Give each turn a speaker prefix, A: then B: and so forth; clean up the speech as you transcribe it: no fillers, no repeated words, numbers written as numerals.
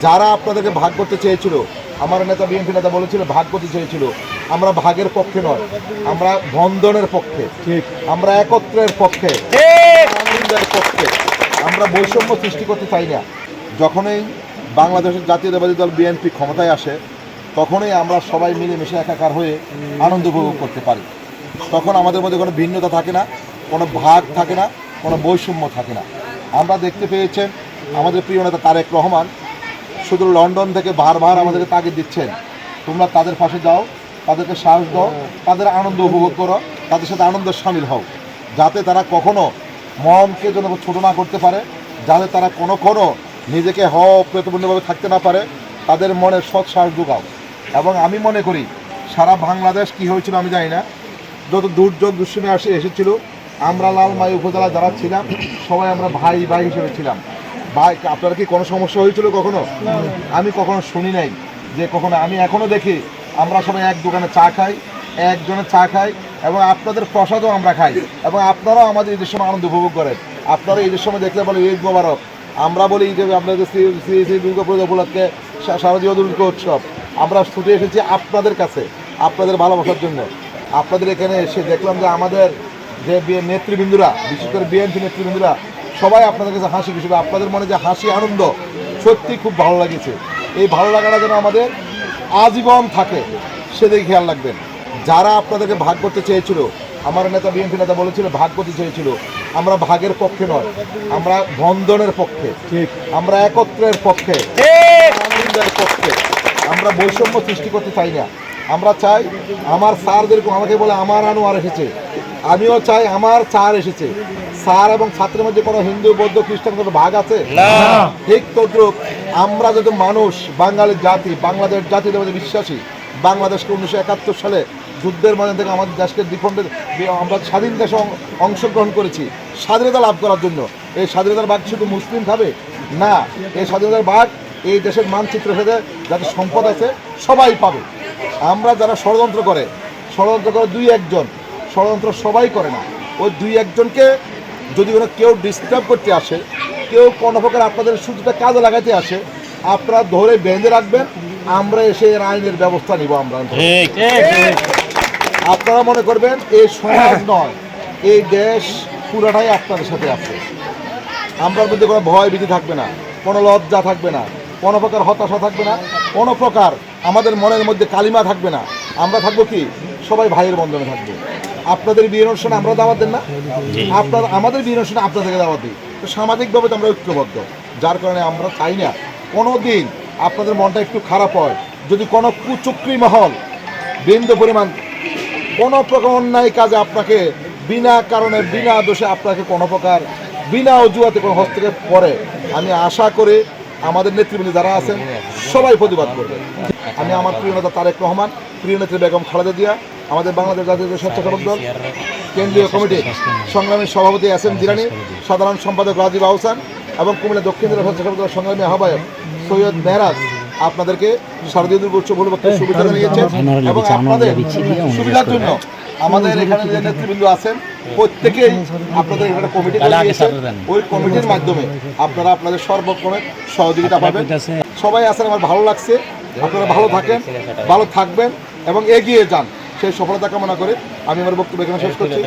A: যারা আপনাদেরকে ভাগ করতে চেয়েছিল, আমার নেতা বিএনপি নেতা বলেছিল ভাগ করতে চেয়েছিল, আমরা ভাগের পক্ষে নয়, আমরা বন্ধনের পক্ষে, ঠিক আমরা একত্রের পক্ষে, আনন্দের পক্ষে। আমরা বৈষম্য সৃষ্টি করতে চাই না। যখনই বাংলাদেশের জাতীয়তাবাদী দল বিএনপি ক্ষমতায় আসে, তখনই আমরা সবাই মিলেমিশে একাকার হয়ে আনন্দ উপভোগ করতে পারি। তখন আমাদের মধ্যে কোনো ভিন্নতা থাকে না, কোনো ভাগ থাকে না, কোনো বৈষম্য থাকে না। আমরা দেখতে পেয়েছেন আমাদের প্রিয় নেতা তারেক রহমান শুধু লন্ডন থেকে বারবার আমাদেরকে তাগিদ দিচ্ছেন, তোমরা তাদের পাশে যাও, তাদেরকে সাহস দাও, তাদের আনন্দ উপভোগ করো, তাদের সাথে আনন্দের সামিল হও, যাতে তারা কখনো মনকে যেন ছোট না করতে পারে, যাতে তারা কোনো নিজেকে প্রতিবন্ধীভাবে থাকতে না পারে, তাদের মনে সৎ সাহস যোগাও। এবং আমি মনে করি সারা বাংলাদেশ কী হয়েছিল আমি জানি না, যত দুর্যোগ দুঃসমে এসেছিল, আমরা লালমাই উপজেলা যারা ছিলাম সবাই আমরা ভাই ভাই হিসেবে ছিলাম। ভাই, আপনার কি কোনো সমস্যা হয়েছিল কখনো? আমি কখনো শুনি নাই যে কখনো। আমি এখনও দেখি আমরা সবাই এক দোকানে চা খাই, একজনের চা খাই, এবং আপনাদের প্রসাদও আমরা খাই, এবং আপনারাও আমাদের ঈদের সময় আনন্দ উপভোগ করেন। আপনারা ঈদের সময় দেখলে বলে ঈদ মোবারক, আমরা বলি যে আপনাদের শ্রী দুর্গাপূজা উপলক্ষে শারদীয় দুর্গা উৎসব। আমরা ছুটে এসেছি আপনাদের কাছে, আপনাদের ভালোবাসার জন্য। আপনাদের এখানে এসে দেখলাম যে আমাদের যে নেতৃবৃন্দরা, বিশেষ করে বিএনপি নেতৃবৃন্দরা সবাই আপনাদের কাছে হাসি খুশি, আপনাদের মনে যে হাসি আনন্দ সত্যি খুব ভালো লাগেছে। এই ভালো লাগাটা যেন আমাদের আজীবন থাকে সেদিকে খেয়াল রাখবেন। যারা আপনাদেরকে ভাগ করতে চেয়েছিল, আমার নেতা বিএনপি নেতা বলেছিল ভাগ করতে চেয়েছিল, আমরা ভাগের পক্ষে নয়, আমরা বন্ধনের পক্ষে, ঠিক আমরা একত্রের পক্ষে, আনন্দের পক্ষে। আমরা বৈষম্য সৃষ্টি করতে চাই না। আমরা চাই আমার স্যার যেরকম আমাকে বলে আমার আনোয়ার এসেছে, আমিও চাই আমার স্যার এসেছে। স্যার এবং ছাত্রের মধ্যে কোনো হিন্দু বৌদ্ধ খ্রিস্টান কোনো ভাগ আছে? ঠিক তদ্রুপ আমরা যদি মানুষ, বাঙালির জাতি, বাংলাদেশ জাতির মধ্যে বিশ্বাসী, বাংলাদেশকে 1971 সালে যুদ্ধের মধ্যে থেকে আমাদের দেশকে দ্বিখণ্ডে আমরা স্বাধীন দেশে অংশগ্রহণ করেছি স্বাধীনতা লাভ করার জন্য। এই স্বাধীনতার ভাগ শুধু মুসলিম খাবে না, এই স্বাধীনতার ভাগ এই দেশের মানচিত্রের সাথে যাতে সম্পদ আছে সবাই পাবে। আমরা যারা ষড়যন্ত্র করে দুই একজন, ষড়যন্ত্র সবাই করে না। ওই দুই একজনকে যদি কোনো কেউ ডিস্টার্ব করতে আসে, কেউ কোনো প্রকার আপনাদের সুযোগটা কাজে লাগাতে আসে, আপনারা ধরে বেঁধে রাখবেন, আমরা এসে এর আইনের ব্যবস্থা নিব। আমরা আপনারা মনে করবেন এই সমাজ নয়, এই দেশ পুরাটাই আপনাদের সাথে আছে। আমরার মধ্যে কোনো ভয় ভীতি থাকবে না, কোনো লজ্জা থাকবে না, কোনো প্রকার হতাশা থাকবে না, কোনো প্রকার আমাদের মনের মধ্যে কালিমা থাকবে না। আমরা থাকবো কি সবাই ভাইয়ের বন্ধনে থাকবো। আপনাদের বিয়ের অনুষ্ঠানে আমরা দাওয়াত দেন না, আমাদের বিয়ের অনুষ্ঠানে আপনাদেরকে দাওয়াত দিই। তো সামাজিকভাবে তো আমরা ঐক্যবদ্ধ, যার কারণে আমরা চাই না কোনো দিন আপনাদের মনটা একটু খারাপ হয় যদি কোনো কুচক্রী মহল বিন্দু পরিমাণ কোনো প্রকার অন্যায় কাজে আপনাকে বিনা কারণে বিনা দোষে আপনাকে কোনো প্রকার বিনা অজুহাতে কোনো হস্তক্ষেপ করে। আমি আশা করি আমাদের নেতৃবৃন্দ যারা আছেন সবাই প্রতিবাদ করবে। আমি আমার প্রিয় নেতা তারেক রহমান, প্রিয় নেত্রী বেগম খালেদা জিয়া, আমাদের বাংলাদেশ জাতীয় স্বেচ্ছাসেবক দল কেন্দ্রীয় কমিটি সংগ্রামী সভাপতি এস.এম. জিলানী, সাধারণ সম্পাদক রাজীব আহসান এবং কুমিল্লা দক্ষিণ জেলা স্বেচ্ছাসেবক দল সংগ্রামী আহ্বায়ক সৈয়দ মেহরাজ আপনাদেরকে শারদীয় দুর্গা উৎসব উপলক্ষে শুভেচ্ছা জানিয়েছেন। এবং আপনাদের সুবিধার জন্য আমাদের এখানে যে নেতৃবৃন্দ আছেন প্রত্যেকেই আপনাদের এখানে কমিটি দিয়েছেন, ওই কমিটির মাধ্যমে আপনারা আপনাদের সর্বক্রমে সহযোগিতা পাবেন। সবাই আছেন, আমার ভালো লাগছে। আপনারা ভালো থাকেন, ভালো থাকবেন এবং এগিয়ে যান, সেই সফলতা কামনা করে আমি আমার বক্তব্য এখানে শেষ করছি।